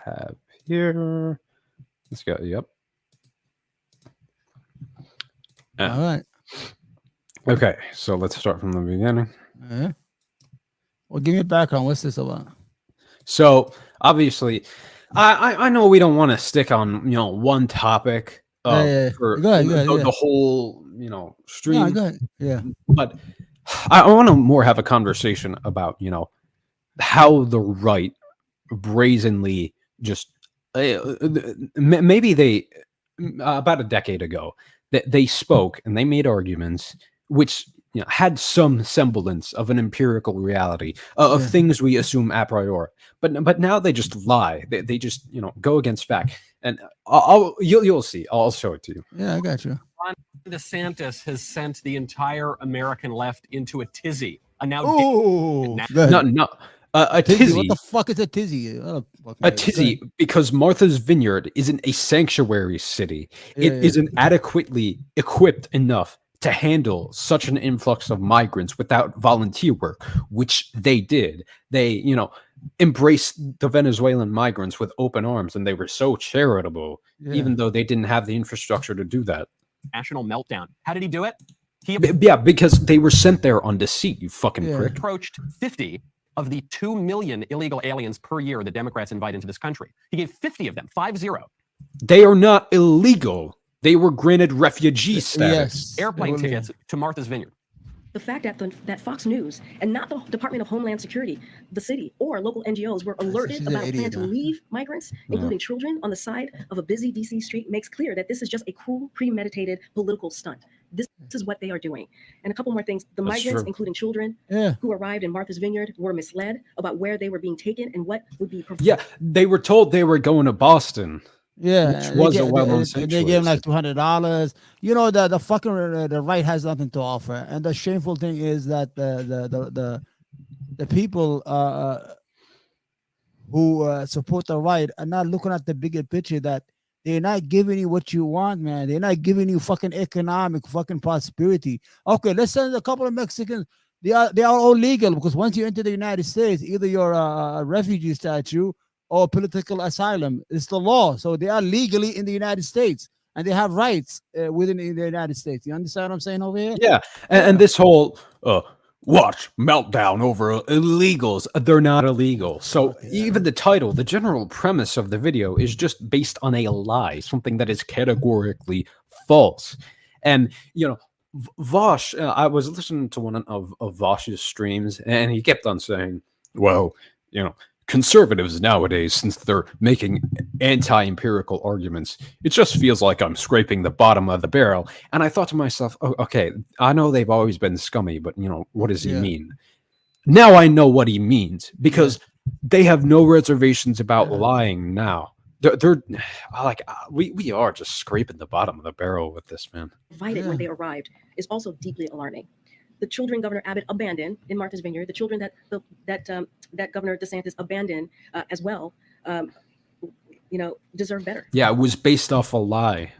have here. Let's go. Yep. All right. Okay, so let's start from the beginning. Well, give me a background. What's this about? So obviously, I know we don't want to stick on one topic for Go ahead, the whole stream. Yeah, go ahead. Yeah. But I want to more have a conversation about how the right brazenly just maybe they about a decade ago that they spoke and they made arguments which had some semblance of an empirical reality of things we assume a priori, but now they just lie. They just go against fact, and you'll see. I'll show it to you. Yeah, I got you. Ron DeSantis has sent the entire American left into a tizzy. No. A tizzy. What the fuck is a tizzy? A tizzy because Martha's Vineyard isn't a sanctuary city. It isn't adequately equipped enough to handle such an influx of migrants without volunteer work, which they did. They, embraced the Venezuelan migrants with open arms, and they were so charitable, even though they didn't have the infrastructure to do that. National meltdown. How did he do it? Yeah, because they were sent there on deceit, you fucking prick. Approached 50 of the 2 million illegal aliens per year the Democrats invite into this country. He gave 50 of them, 50. They are not illegal. They were granted refugee status. Airplane tickets to Martha's Vineyard. The fact that Fox News and not the Department of Homeland Security, the city, or local NGOs were alerted about a plan to leave migrants, including children, on the side of a busy DC street makes clear that this is just a cruel, premeditated political stunt. This is what they are doing. And a couple more things. The migrants, including children, who arrived in Martha's Vineyard were misled about where they were being taken and what would be provided. Yeah, they were told they were going to Boston. Yeah, which was a well-known they gave him like $200. The fucking the right has nothing to offer, and the shameful thing is that the people who support the right are not looking at the bigger picture. That they're not giving you what you want, man. They're not giving you fucking economic fucking prosperity. Okay, let's send a couple of Mexicans. They are all legal because once you enter the United States, either you're a refugee statute or political asylum. It's the law. So they are legally in the United States and they have rights within the United States. You understand what I'm saying over here? Yeah. And this whole watch meltdown over illegals, they're not illegal. So even the title, the general premise of the video is just based on a lie, something that is categorically false. And, Vosh, I was listening to one of Vosh's streams and he kept on saying, well, conservatives nowadays, since they're making anti-empirical arguments, it just feels like I'm scraping the bottom of the barrel. And I thought to myself, oh, okay, I know they've always been scummy, but what does he mean? Now I know what he means, because they have no reservations about lying now. They're like, we are just scraping the bottom of the barrel with this, man. Invited when they arrived is also deeply alarming. The children Governor Abbott abandoned in Martha's Vineyard, the children that Governor DeSantis abandoned as well, deserve better. Yeah, it was based off a lie.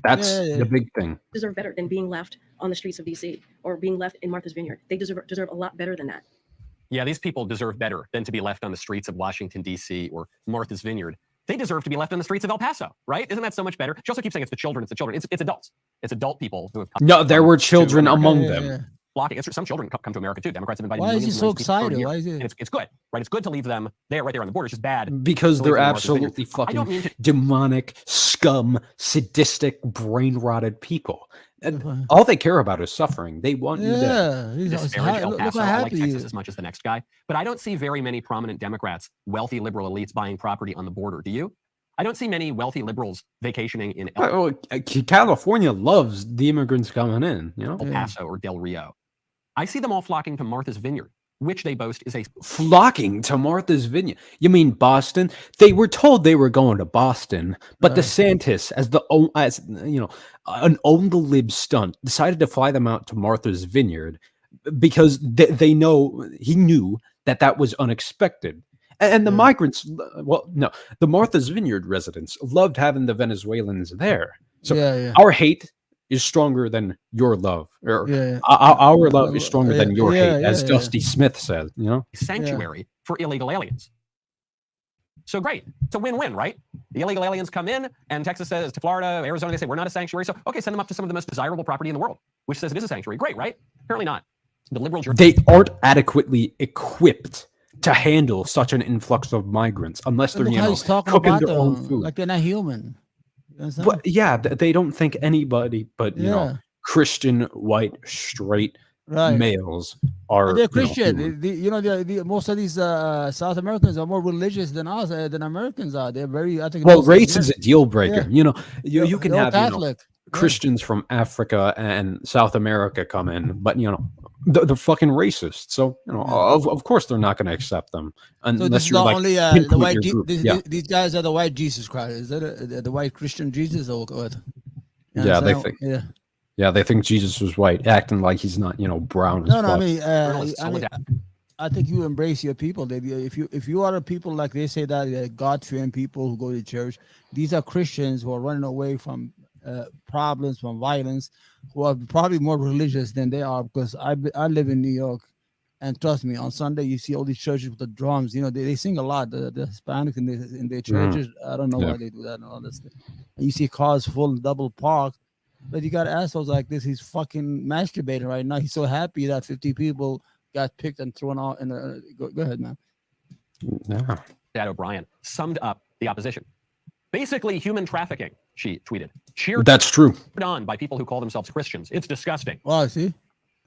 That's the big thing. Deserve better than being left on the streets of DC or being left in Martha's Vineyard. They deserve a lot better than that. Yeah, these people deserve better than to be left on the streets of Washington, D.C. or Martha's Vineyard. They deserve to be left on the streets of El Paso, right? Isn't that so much better? She also keeps saying it's the children. It's adults. It's adult people who have come. No, there were children among them. Blocking. Some children come to America too. Democrats have invited. Why is he so excited? Why is it? It's good, right? It's good to leave them there, right there on the border. It's just bad because they're absolutely fucking demonic, scum, sadistic, brain-rotted people. And all they care about is suffering. They want you to disparage El Paso. I like Texas as much as the next guy, but I don't see very many prominent Democrats, wealthy liberal elites, buying property on the border. Do you? I don't see many wealthy liberals vacationing in California loves the immigrants coming in, El Paso or Del Rio. I see them all flocking to Martha's Vineyard, which they boast is a flocking to Martha's Vineyard. You mean Boston? They were told they were going to Boston, but DeSantis, as an own the lib stunt, decided to fly them out to Martha's Vineyard because he knew that was unexpected. And the migrants, the Martha's Vineyard residents loved having the Venezuelans there. So our hate is stronger than your love, or our love is stronger than your hate, as Dusty Smith said. Sanctuary for illegal aliens. So great. It's a win-win, right? The illegal aliens come in, and Texas says to Florida, Arizona, they say, we're not a sanctuary. So, okay, send them up to some of the most desirable property in the world, which says it is a sanctuary. Great, right? Apparently not. The liberal They aren't adequately equipped to handle such an influx of migrants unless they're, Look how he's talking cooking about their own them, food. like they're not human. You understand? But yeah, they don't think anybody but, Yeah. Christian, white, straight Right. males are. And they're you know, Christian. human. Most of these South Americans are more religious than us, than Americans are. They're very, I think. Well, most of race them- is a deal breaker. Yeah. You can they're all have Catholic. Yeah. Christians from Africa and South America come in, but they're fucking racist. So of course they're not going to accept them So unless this is you're the like only into the it white. in your group. These guys are the white Jesus Christ. Is that the white Christian Jesus or what? You Yeah, they understand? think. Yeah. Yeah, they think Jesus was white, acting like he's not, brown as No, fuck. I mean, I think you embrace your people. If you are a people like they say that God-fearing people who go to church, these are Christians who are running away from problems, from violence, who are probably more religious than they are. Because I live in New York, and trust me, on Sunday you see all these churches with the drums. They sing a lot. The Hispanics in their churches. I don't know why they do that and all this stuff. And you see cars full, double parked. But you got assholes like this. He's fucking masturbating right now. He's so happy that 50 people got picked and thrown out. Go ahead, man. Yeah. Dad O'Brien summed up the opposition. Basically, human trafficking, she tweeted. Cheered That's true. on by people who call themselves Christians. It's disgusting. Oh, see?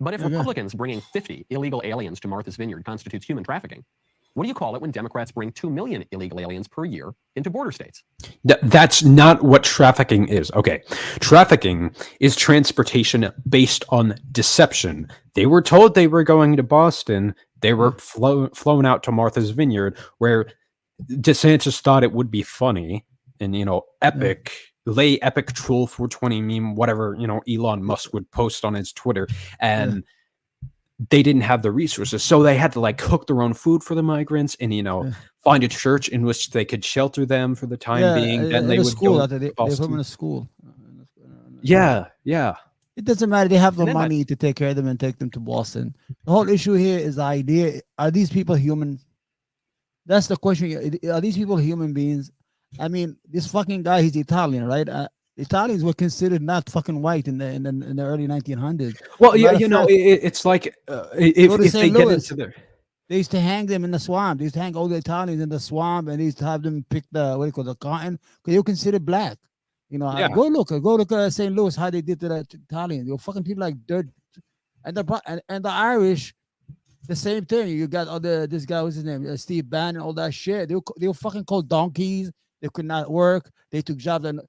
But if Republicans bringing 50 illegal aliens to Martha's Vineyard constitutes human trafficking, what do you call it when Democrats bring 2 million illegal aliens per year into border states? That's not what trafficking is. Okay. Trafficking is transportation based on deception. They were told they were going to Boston. They were flown out to Martha's Vineyard, where DeSantis thought it would be funny and, epic. Lay epic troll 420 meme, whatever, Elon Musk would post on his Twitter. And they didn't have the resources, so they had to cook their own food for the migrants and find a church in which they could shelter them for the time being. Then they would school. go They put them in a school. Yeah. It doesn't matter. They have the And then money to take care of them and take them to Boston. The whole issue here is the idea: are these people human? That's the question. Are these people human beings? I mean, this fucking guy, he's Italian, right? Italians were considered not fucking white in the early 1900s. Well, it's like if they get into there. They used to hang them in the swamp. They used to hang all the Italians in the swamp, and they used to have them pick the cotton because they were considered black. Go look at St. Louis how they did to the Italians. They were fucking people like dirt, and the Irish, the same thing. You got this guy, what's his name, Steve Bannon, all that shit. They were fucking called donkeys. They could not work. They took jobs and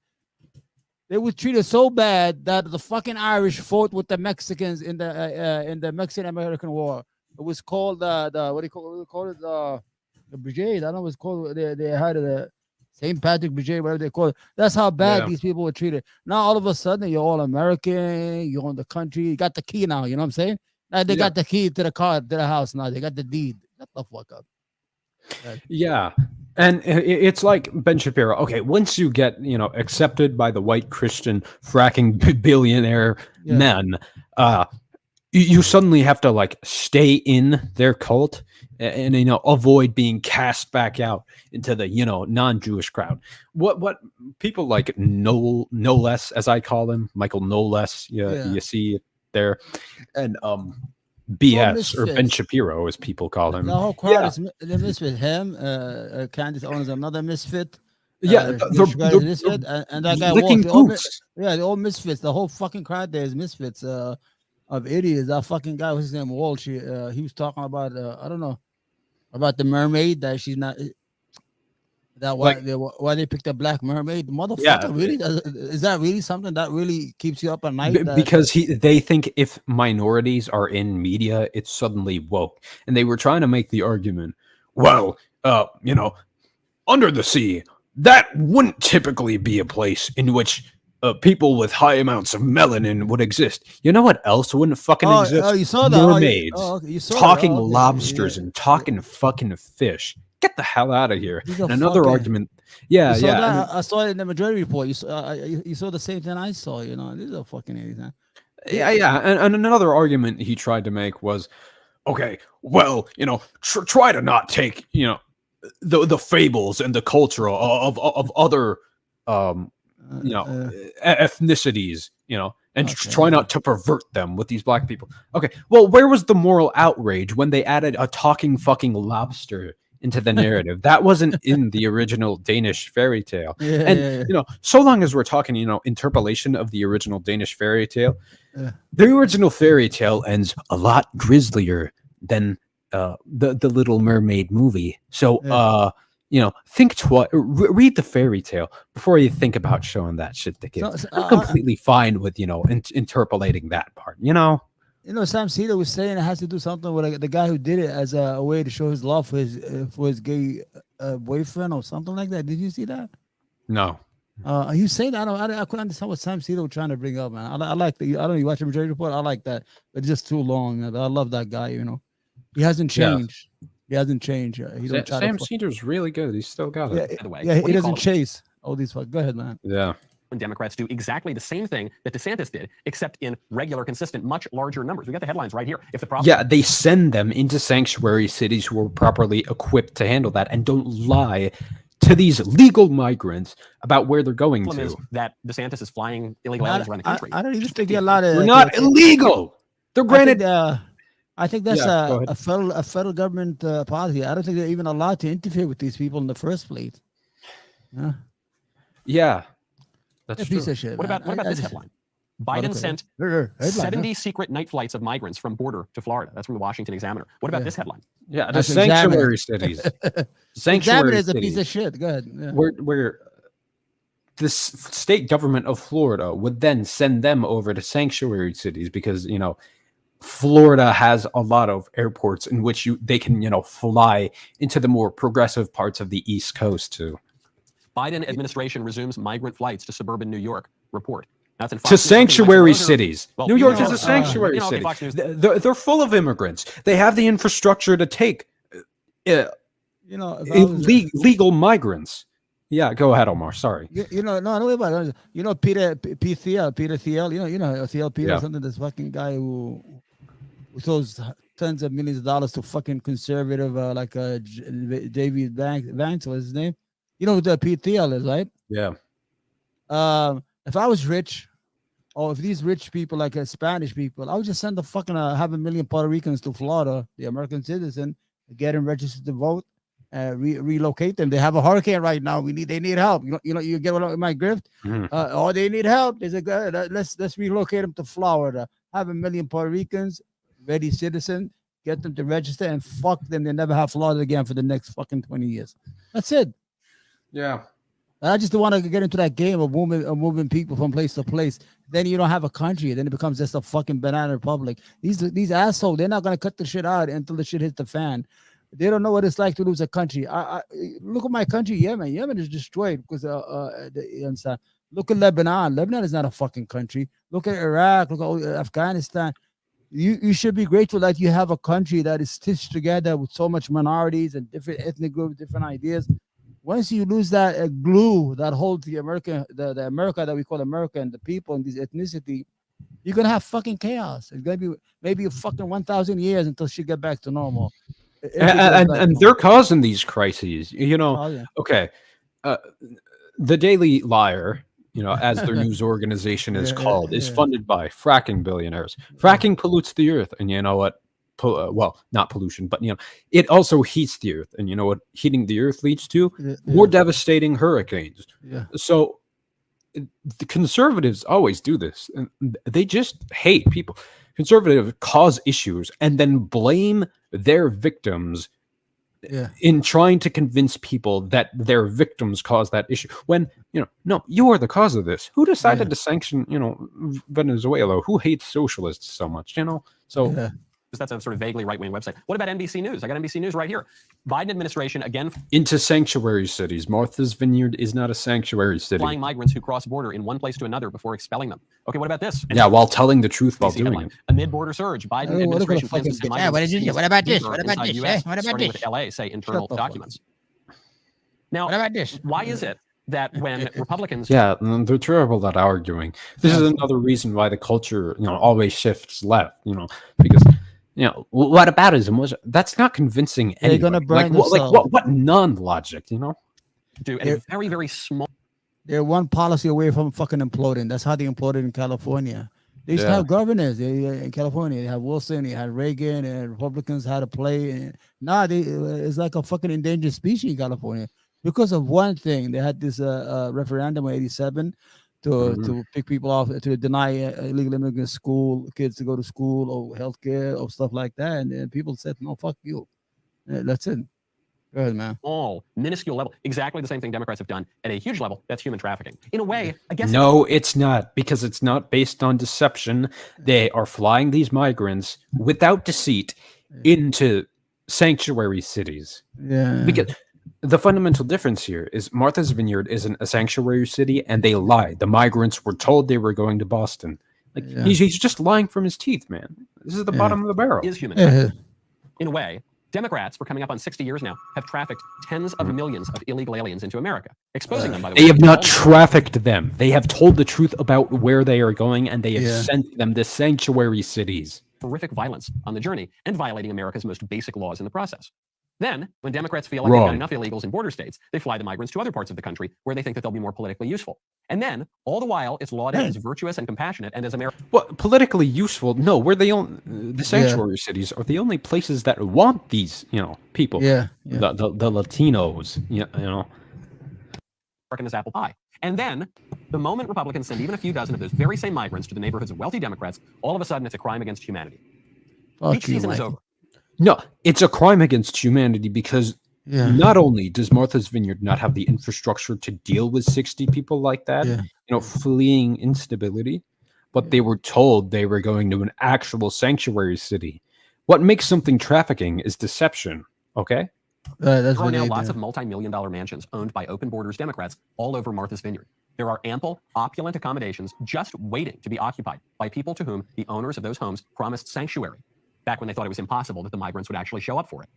they were treated so bad that the fucking Irish fought with the Mexicans in the Mexican-American War. It was called the what do you call it? The brigade. I don't know what it's called. They had the St. Patrick Brigade, whatever they call it. That's how bad these people were treated. Now all of a sudden you're all American. You own the country. You got the key now. You know what I'm saying? Now they got the key to the car, to the house. Now they got the deed. Shut the fuck up. Yeah. And it's like Ben Shapiro. Okay, once you get, accepted by the white Christian fracking billionaire men, you suddenly have to stay in their cult and avoid being cast back out into the non-Jewish crowd. What people like No Less, as I call him, Michael No Less. You see it there, and BS or Ben Shapiro, as people call him. The whole crowd is the misfit. Him, Candace owns another misfit. The misfit, and that guy licking Walt. The old misfits. The whole fucking crowd there is misfits of idiots. That fucking guy, what's his name, Walt. He was talking about I don't know about the mermaid that she's not. That why they picked a black mermaid, motherfucker? Yeah, really? Is that really something that really keeps you up at night? Because they think if minorities are in media, it's suddenly woke, and they were trying to make the argument. Well, under the sea, that wouldn't typically be a place in which people with high amounts of melanin would exist. You know what else wouldn't fucking exist? Oh, you saw that? Mermaids, you saw talking lobsters and talking fucking fish. Get the hell out of here. And another argument. Yeah. I saw it in the Majority Report. You saw the same thing I saw. These are fucking idiots. Huh? Yeah. And another argument he tried to make was, okay, well, try to not take, the fables and the culture of other ethnicities, and try not to pervert them with these black people. Okay, well, where was the moral outrage when they added a talking fucking lobster into the narrative? That wasn't in the original Danish fairy tale. So long as we're talking, interpolation of the original Danish fairy tale, the original fairy tale ends a lot grislier than the Little Mermaid movie. So think twice, read the fairy tale before you think about showing that shit to kids. I'm completely fine with interpolating that part. Sam Cedar was saying it has to do something with the guy who did it as a way to show his love for his gay boyfriend or something like that. Did you see that? No. You saying that? I couldn't understand what Sam Cedar was trying to bring up, man. I like the. I don't know. You watch the Majority Report. I like that, but it's just too long. Man. But I love that guy. He hasn't changed. Yeah. He hasn't changed. He don't try Sam Cedar's really good. He's still got it. By the way, he doesn't chase all these fuck. Go ahead, man. Yeah. When Democrats do exactly the same thing that DeSantis did, except in regular, consistent, much larger numbers. We got the headlines right here. If the problem, yeah, they send them into sanctuary cities who are properly equipped to handle that, and don't lie to these legal migrants about where they're going to. Is that DeSantis is flying illegal aliens around the country. I don't even think a lot of. They're not illegal. They're granted. I think that's a federal government policy. I don't think they're even allowed to interfere with these people in the first place. Yeah, that's a piece of shit. What about this headline? Biden sent 70 secret night flights of migrants from border to Florida. That's from the Washington Examiner. What about this headline? Yeah, the sanctuary cities. Sanctuary is a piece of shit. Go ahead. Yeah. Where the state government of Florida would then send them over to sanctuary cities because Florida has a lot of airports in which they can fly into the more progressive parts of the East Coast too. Biden administration resumes migrant flights to suburban New York. Report. That's in Fox to News. sanctuary cities. Well, New York is a sanctuary okay, city. They're full of immigrants. They have the infrastructure to take legal migrants. Yeah, go ahead, Omar. Sorry. No, don't worry about it. Peter Thiel. Thiel Peter, something. This fucking guy who throws tons of millions of dollars to fucking conservative, like David Banks, what's his name? You know who the Pete Thiel is, right? Yeah. If I was rich, or if these rich people, like Spanish people, I would just send the fucking 500,000 Puerto Ricans to Florida, the American citizen, get them registered to vote, relocate them. They have a hurricane right now. They need help. You get my grift. Mm-hmm. They need help. They say, let's relocate them to Florida. 500,000 Puerto Ricans, ready citizen, get them to register and fuck them. They never have Florida again for the next fucking 20 years. That's it. Yeah. I just don't want to get into that game of moving people from place to place. Then you don't have a country. Then it becomes just a fucking banana republic. These assholes, they're not going to cut the shit out until the shit hits the fan. They don't know what it's like to lose a country. I look at my country, Yemen. Yemen is destroyed because look at Lebanon. Lebanon is not a fucking country. Look at Iraq. Look at Afghanistan. You should be grateful that you have a country that is stitched together with so much minorities and different ethnic groups, different ideas. Once you lose that glue that holds the America that we call America and the people and this ethnicity, you're gonna have fucking chaos. It's gonna be maybe a fucking 1,000 years until she get back to normal. And they're causing these crises. Okay. The Daily Liar, as their news organization is called, is funded by fracking billionaires. Fracking pollutes the earth, and you know what? Well, not pollution, but it also heats the earth, and you know what heating the earth leads to? More devastating hurricanes. So the conservatives always do this, and they just hate people. Conservatives cause issues and then blame their victims in trying to convince people that their victims caused that issue, when no, you are the cause of this. Who decided to sanction Venezuela? Who hates socialists so much? That's a sort of vaguely right-wing website. What about NBC News? I got NBC News right here. Biden administration again into sanctuary cities. Martha's Vineyard is not a sanctuary city. Flying migrants who cross border in one place to another before expelling them. Okay, what about this? While telling the truth while doing it. Amid border surge, Biden administration plans to send migrants. What about this? What about this? Starting with LA, say internal documents. Now, what about this? Why is it that when Republicans... they're terrible at arguing. This is another reason why the culture, always shifts left, because... whataboutism was that's not convincing They're anyone. gonna burn What non-logic, Do a very, very small. They're one policy away from fucking imploding. That's how they imploded in California. They used to have governors in California. They had Wilson, they had Reagan, and Republicans had to play. And now it's like a fucking endangered species in California because of one thing. They had this referendum in '87 to pick people off, to deny illegal immigrant kids to go to school or healthcare or stuff like that. And people said, "No, fuck you." That's it. Go ahead, man. Small, minuscule level. Exactly the same thing Democrats have done at a huge level. That's human trafficking. In a way, I guess. No, it's not, because it's not based on deception. They are flying these migrants without deceit into sanctuary cities. Yeah. Because the fundamental difference here is Martha's Vineyard isn't a sanctuary city, and they lied. The migrants were told they were going to Boston. He's just lying from his teeth, man. This is the bottom of the barrel. Is human trafficking. In a way, Democrats, for coming up on 60 years now, have trafficked tens of millions of illegal aliens into America, exposing them, by the way. They have not trafficked them. They have told the truth about where they are going, and they have sent them to sanctuary cities. Horrific violence on the journey and violating America's most basic laws in the process. Then, when Democrats feel like they've got enough illegals in border states, they fly the migrants to other parts of the country where they think that they'll be more politically useful. And then, all the while, it's lauded as virtuous and compassionate, and as America. Well, politically useful? No, we're the sanctuary cities are the only places that want these, people. The Latinos, as apple pie. And then, the moment Republicans send even a few dozen of those very same migrants to the neighborhoods of wealthy Democrats, all of a sudden it's a crime against humanity. Beach season is over. No, it's a crime against humanity because not only does Martha's Vineyard not have the infrastructure to deal with 60 people like that, fleeing instability, but they were told they were going to an actual sanctuary city. What makes something trafficking is deception, okay? There are now lots of multi-million-dollar mansions owned by open borders Democrats all over Martha's Vineyard. There are ample, opulent accommodations just waiting to be occupied by people to whom the owners of those homes promised sanctuary, back when they thought it was impossible that the migrants would actually show up for it.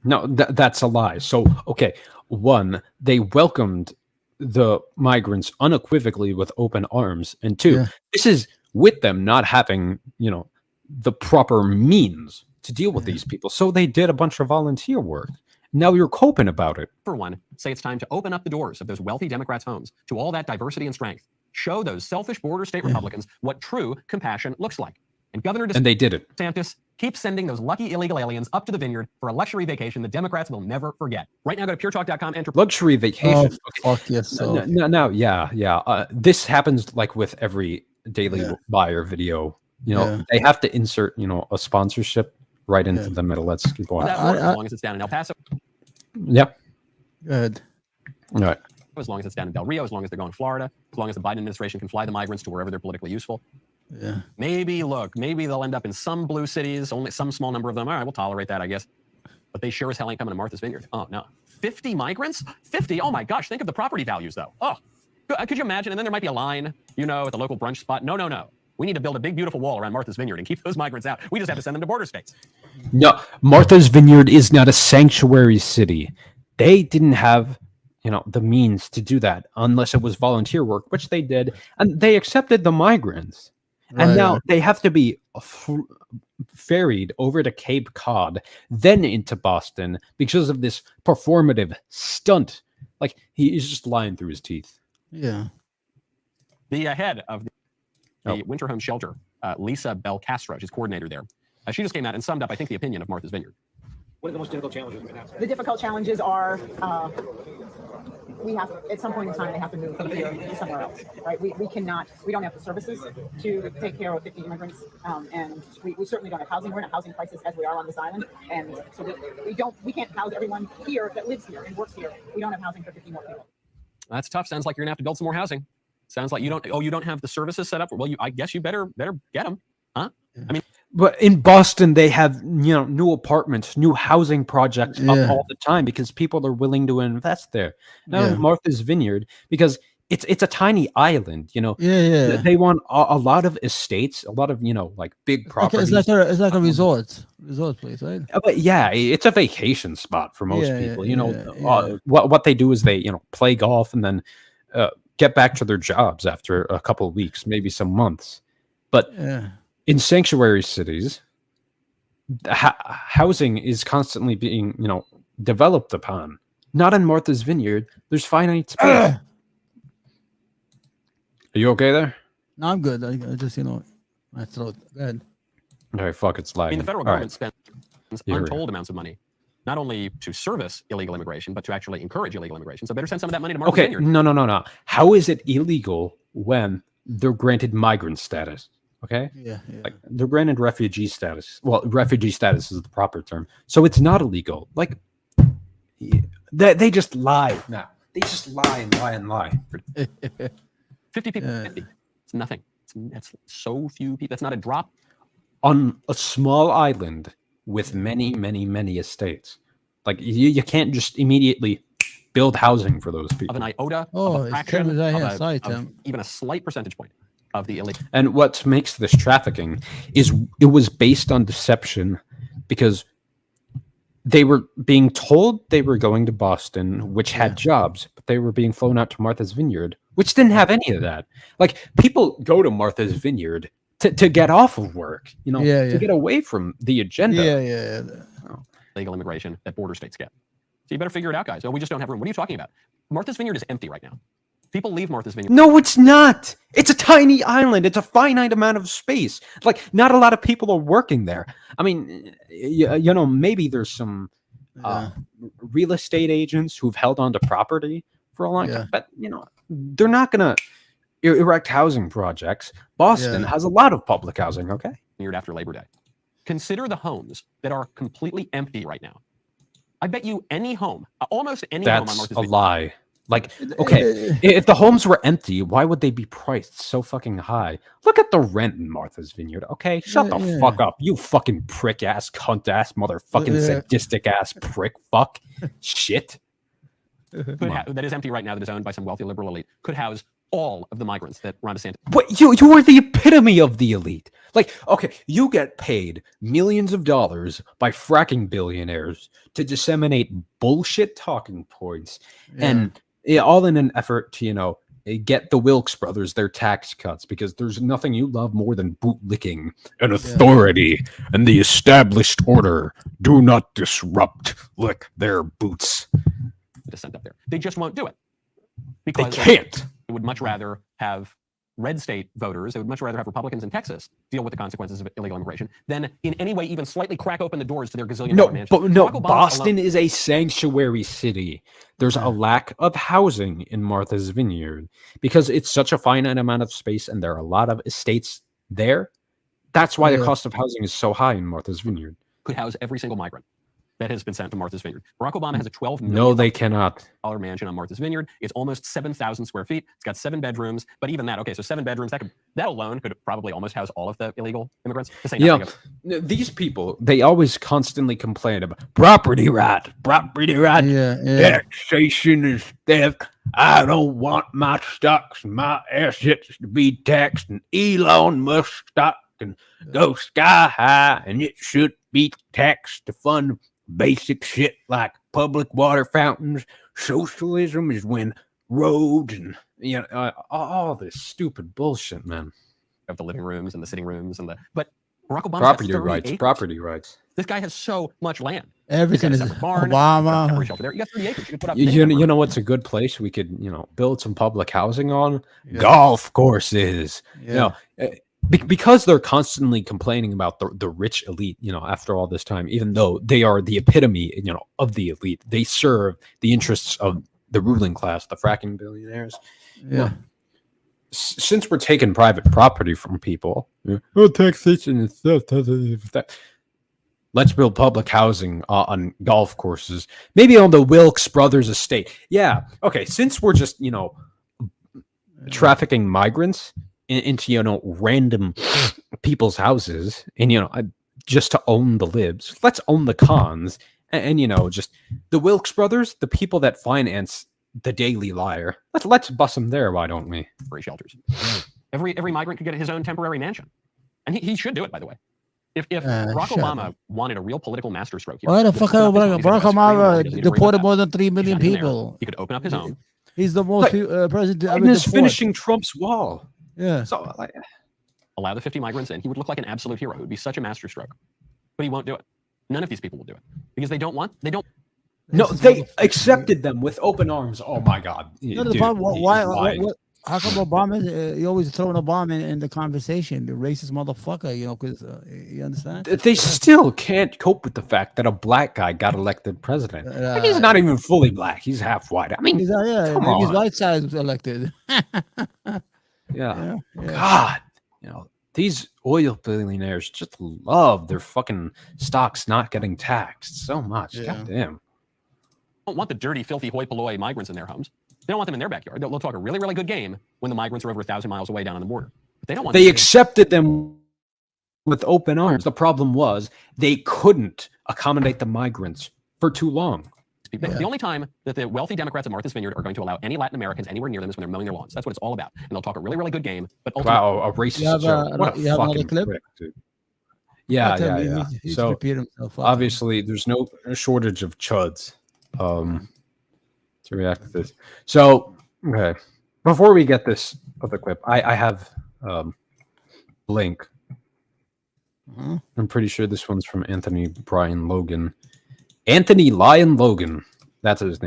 No, that's a lie. So, okay, one, they welcomed the migrants unequivocally with open arms, and two, this is with them not having, the proper means to deal with these people. So they did a bunch of volunteer work. Now you're coping about it. For one, say it's time to open up the doors of those wealthy Democrats' homes to all that diversity and strength. Show those selfish border state Republicans what true compassion looks like. And and they did it. DeSantis keeps sending those lucky illegal aliens up to the vineyard for a luxury vacation the Democrats will never forget. Right now, go to puretalk.com. Enter luxury vacation. Fuck yes. So. No, yeah. This happens like with every Daily Buyer video. They have to insert, a sponsorship right into the middle. Let's keep going. As long as it's down in El Paso. Yep. Good. All right. As long as it's down in Del Rio, as long as they're going to Florida, as long as the Biden administration can fly the migrants to wherever they're politically useful. Yeah. Maybe they'll end up in some blue cities, only some small number of them. All right, we'll tolerate that, I guess. But they sure as hell ain't coming to Martha's Vineyard. Oh, no. 50 migrants? 50? Oh, my gosh. Think of the property values, though. Oh, could you imagine? And then there might be a line, at the local brunch spot. No. We need to build a big, beautiful wall around Martha's Vineyard and keep those migrants out. We just have to send them to border states. No, Martha's Vineyard is not a sanctuary city. They didn't have, the means to do that unless it was volunteer work, which they did. And they accepted the migrants. And now they have to be ferried over to Cape Cod, then into Boston because of this performative stunt. Like, he's just lying through his teeth. Yeah. The head of the Winter Home Shelter, Lisa Bell Castro, she's coordinator there. She just came out and summed up, I think, the opinion of Martha's Vineyard. What are the most difficult challenges right now? The difficult challenges are we have, at some point in time, they have to move from here to somewhere else, right? We don't have the services to take care of 50 immigrants, and we certainly don't have housing. We're in a housing crisis as we are on this island, and so we can't house everyone here that lives here and works here. We don't have housing for 50 more people. That's tough. Sounds like you're gonna have to build some more housing. Sounds like you don't have the services set up. Well, I guess you better get them, huh? I mean, but in Boston, they have new apartments, new housing projects up all the time because people are willing to invest there. Now in Martha's Vineyard, because it's a tiny island, They want a lot of estates, a lot of like big properties. It's like a resort place, right? But yeah, it's a vacation spot for most people. What they do is they play golf and then get back to their jobs after a couple of weeks, maybe some months. But in sanctuary cities, housing is constantly being, developed upon. Not in Martha's Vineyard. There's finite space. Are you okay there? No, I'm good. I just, my throat. Go ahead. All right, fuck, it's lagging. I mean, the federal All government right. spends Here we untold amounts of money, not only to service illegal immigration, but to actually encourage illegal immigration. So better send some of that money to Martha's Okay, Vineyard. no. How is it illegal when they're granted migrant status? Okay? Yeah. Like, they're granted refugee status. Well, refugee status is the proper term. So it's not illegal. Like, they just lie now. They just lie and lie and lie. 50 people, 50. It's nothing. That's so few people. That's not a drop. On a small island with many, many, many estates. Like, you can't just immediately build housing for those people. Of an iota, Oh, of a it's fraction, Tim is right here. of, Sorry, of Tim. even a slight percentage point of the illegal. And what makes this trafficking is it was based on deception, because they were being told they were going to Boston, which had jobs, but they were being flown out to Martha's Vineyard, which didn't have any of that. Like, people go to Martha's Vineyard to get off of work, to get away from the agenda. Yeah. Legal immigration that border states get. So you better figure it out, guys. Oh, we just don't have room. What are you talking about? Martha's Vineyard is empty right now. People leave Martha's Vineyard. No, it's not. It's a tiny island. It's a finite amount of space. Like, not a lot of people are working there. I mean, maybe there's some real estate agents who've held on to property for a long time, but they're not gonna erect housing projects. Boston has a lot of public housing. Okay, Vineyard after Labor Day. Consider the homes that are completely empty right now. I bet you any home, almost any home on that's Martha's a Vineyard. lie. Like, okay, if the homes were empty, why would they be priced so fucking high? Look at the rent in Martha's Vineyard. Okay, shut the fuck up, you fucking prick ass, cunt ass, motherfucking sadistic ass prick. Fuck, shit. That is empty right now. That is owned by some wealthy liberal elite. Could house all of the migrants that Ron DeSantis. But you are the epitome of the elite. Like, okay, you get paid millions of dollars by fracking billionaires to disseminate bullshit talking points, and all in an effort to, get the Wilkes brothers their tax cuts, because there's nothing you love more than bootlicking and authority and the established order. Do not disrupt. Lick their boots. Descent up there. They just won't do it. They Because can't. they would much rather have red state voters, they would much rather have Republicans in Texas deal with the consequences of illegal immigration than in any way even slightly crack open the doors to their gazillion dollar mansions. But no, Barack Obama Boston alone- is a sanctuary city. There's a lack of housing in Martha's Vineyard because it's such a finite amount of space and there are a lot of estates there. That's why the cost of housing is so high in Martha's Vineyard. could house every single migrant that has been sent to Martha's Vineyard. Barack Obama has a $12 million No, they cannot. mansion on Martha's Vineyard. It's almost 7,000 square feet. It's got 7 bedrooms, but even that, okay, so 7 bedrooms, that alone could probably almost house all of the illegal immigrants. To say nothing of- These people, they always constantly complain about property right. Taxation is theft. I don't want my stocks, my assets to be taxed, and Elon Musk stock can go sky high, and it should be taxed to fund basic shit like public water fountains. Socialism is when roads and all this stupid bullshit, man. Of the living rooms and the sitting rooms and but Barack Obama property rights. This guy has so much land. Everything He's is got a separate barn, Obama. temporary shelter there. You got 30 acres. You could put up. You know what's a good place we could build some public housing on? Golf courses. Because they're constantly complaining about the rich elite, after all this time, even though they are the epitome, of the elite, they serve the interests of the ruling class, the fracking billionaires. Since we're taking private property from people, taxation and stuff. Let's build public housing on golf courses, maybe on the Wilkes brothers estate. Yeah, okay. Since we're just trafficking migrants into random people's houses, and just to own the libs, let's own the cons, and just the Wilkes brothers, the people that finance the Daily Liar. Let's bust them there. Why don't we? Free shelters. Every migrant could get his own temporary mansion, and he should do it. By the way, if Barack Obama wanted a real political masterstroke, why the fuck Barack Obama deported more than 3 million people? He could open up his own. He's the most president. Biden is finishing Trump's wall. Yeah. So allow the 50 migrants in. He would look like an absolute hero. It would be such a masterstroke. but he won't do it. None of these people will do it because they don't want. They don't. No, they accepted them with open arms. Oh my God! No, the Dude, problem. he's Why? lying. How come Obama? You always throwing a bomb in the conversation, the racist motherfucker. You know, because you understand. They still can't cope with the fact that a black guy got elected president. And he's not even fully black; he's half white. I mean, Yeah, come maybe his on. white side was elected. Yeah. Yeah. God, you know, these oil billionaires just love their fucking stocks not getting taxed so much. Yeah. God damn. Don't want the dirty, filthy, hoi polloi migrants in their homes. They don't want them in their backyard. They'll talk a really, really good game when the migrants are over 1,000 miles away down on the border. But they don't want. They accepted them with open arms. The problem was they couldn't accommodate the migrants for too long. The only time that the wealthy Democrats at Martha's Vineyard are going to allow any Latin Americans anywhere near them is when they're mowing their lawns. That's what it's all about. And they'll talk a really, really good game. But ultimately, Wow, a racist joke. What a fucking clip? prick, dude. Yeah. He's So repeated himself. obviously, there's no shortage of chuds to react to this. So, okay, before we get this other clip, I have link. I'm pretty sure this one's from Anthony Bryan Logan. Anthony Lyon Logan. That's his name.